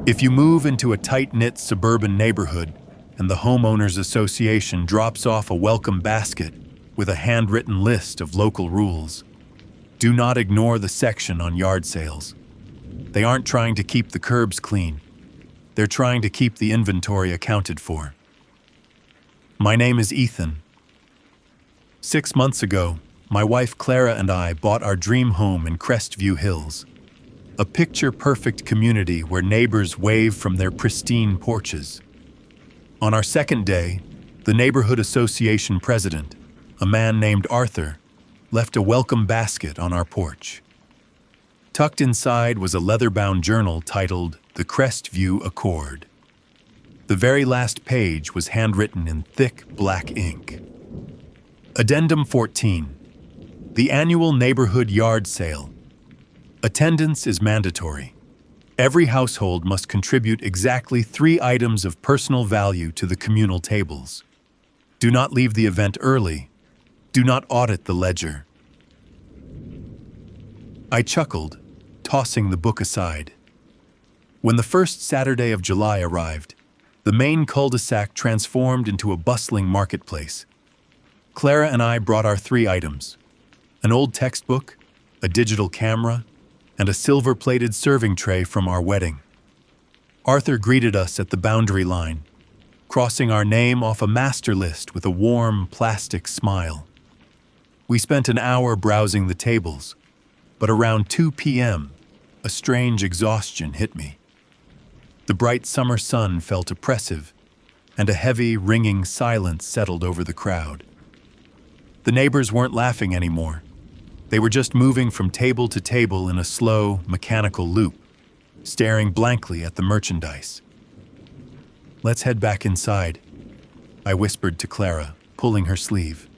If you move into a tight-knit suburban neighborhood and the homeowners association drops off a welcome basket with a handwritten list of local rules, do not ignore the section on yard sales. They aren't trying to keep the curbs clean. They're trying to keep the inventory accounted for. My name is Ethan. 6 months ago, my wife Clara and I bought our dream home in Crestview Hills, a picture-perfect community where neighbors wave from their pristine porches. On our second day, the neighborhood association president, a man named Arthur, left a welcome basket on our porch. Tucked inside was a leather-bound journal titled The Crestview Accord. The very last page was handwritten in thick black ink. Addendum 14. The annual neighborhood yard sale. Attendance is mandatory. Every household must contribute exactly 3 items of personal value to the communal tables. Do not leave the event early. Do not audit the ledger. I chuckled, tossing the book aside. When the first Saturday of July arrived, the main cul-de-sac transformed into a bustling marketplace. Clara and I brought our 3 items: an old textbook, a digital camera, and a silver-plated serving tray from our wedding. Arthur greeted us at the boundary line, crossing our name off a master list with a warm, plastic smile. We spent an hour browsing the tables, but around 2 p.m., a strange exhaustion hit me. The bright summer sun felt oppressive, and a heavy, ringing silence settled over the crowd. The neighbors weren't laughing anymore. They were just moving from table to table in a slow, mechanical loop, staring blankly at the merchandise. "Let's head back inside," I whispered to Clara, pulling her sleeve.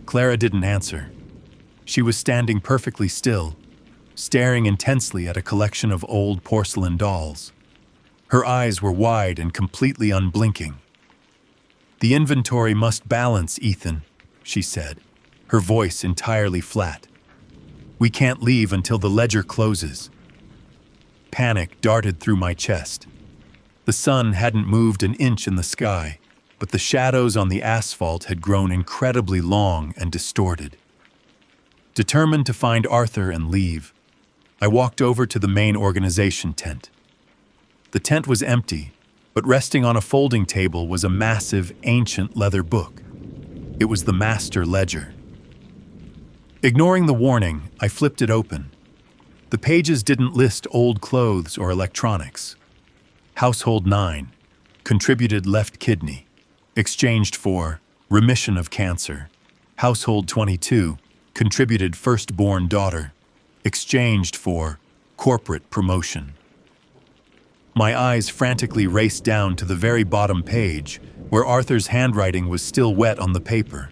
Clara didn't answer. She was standing perfectly still, staring intensely at a collection of old porcelain dolls. Her eyes were wide and completely unblinking. "The inventory must balance, Ethan," she said, her voice entirely flat. "We can't leave until the ledger closes." Panic darted through my chest. The sun hadn't moved an inch in the sky, but the shadows on the asphalt had grown incredibly long and distorted. Determined to find Arthur and leave, I walked over to the main organization tent. The tent was empty, but resting on a folding table was a massive, ancient leather book. It was the master ledger. Ignoring the warning, I flipped it open. The pages didn't list old clothes or electronics. Household 9, contributed left kidney, exchanged for remission of cancer. Household 22, contributed firstborn daughter, exchanged for corporate promotion. My eyes frantically raced down to the very bottom page, where Arthur's handwriting was still wet on the paper.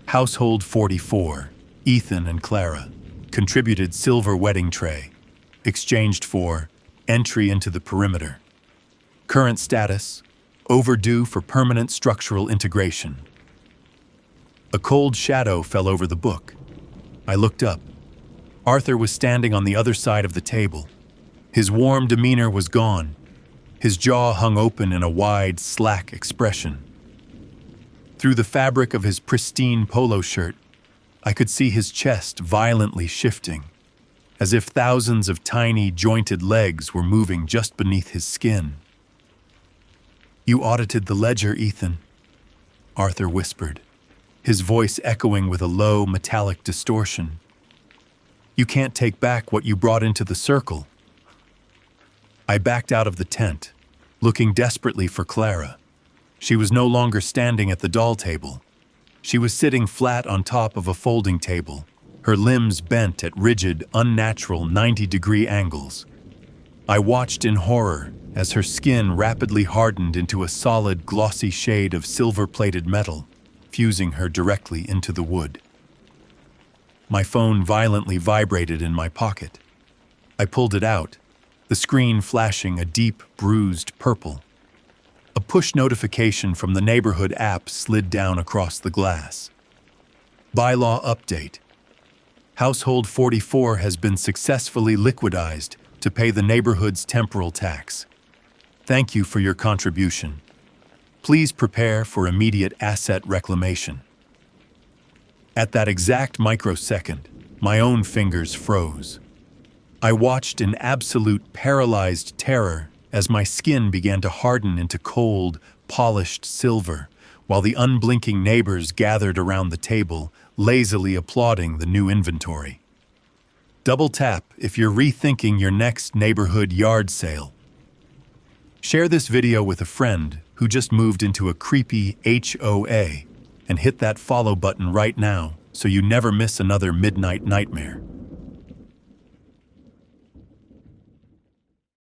Household 44, Ethan and Clara, contributed silver wedding tray, exchanged for entry into the perimeter. Current status, overdue for permanent structural integration. A cold shadow fell over the book. I looked up. Arthur was standing on the other side of the table. His warm demeanor was gone. His jaw hung open in a wide, slack expression. Through the fabric of his pristine polo shirt, I could see his chest violently shifting, as if thousands of tiny, jointed legs were moving just beneath his skin. "You audited the ledger, Ethan," Arthur whispered, his voice echoing with a low, metallic distortion. "You can't take back what you brought into the circle." I backed out of the tent, looking desperately for Clara. She was no longer standing at the doll table. She was sitting flat on top of a folding table, her limbs bent at rigid, unnatural 90-degree angles. I watched in horror as her skin rapidly hardened into a solid, glossy shade of silver-plated metal, fusing her directly into the wood. My phone violently vibrated in my pocket. I pulled it out, the screen flashing a deep, bruised purple. A push notification from the neighborhood app slid down across the glass. Bylaw update. Household 44 has been successfully liquidized to pay the neighborhood's temporal tax. Thank you for your contribution. Please prepare for immediate asset reclamation. At that exact microsecond, my own fingers froze. I watched in absolute paralyzed terror as my skin began to harden into cold, polished silver, while the unblinking neighbors gathered around the table, lazily applauding the new inventory. Double tap if you're rethinking your next neighborhood yard sale. Share this video with a friend who just moved into a creepy HOA and hit that follow button right now so you never miss another midnight nightmare.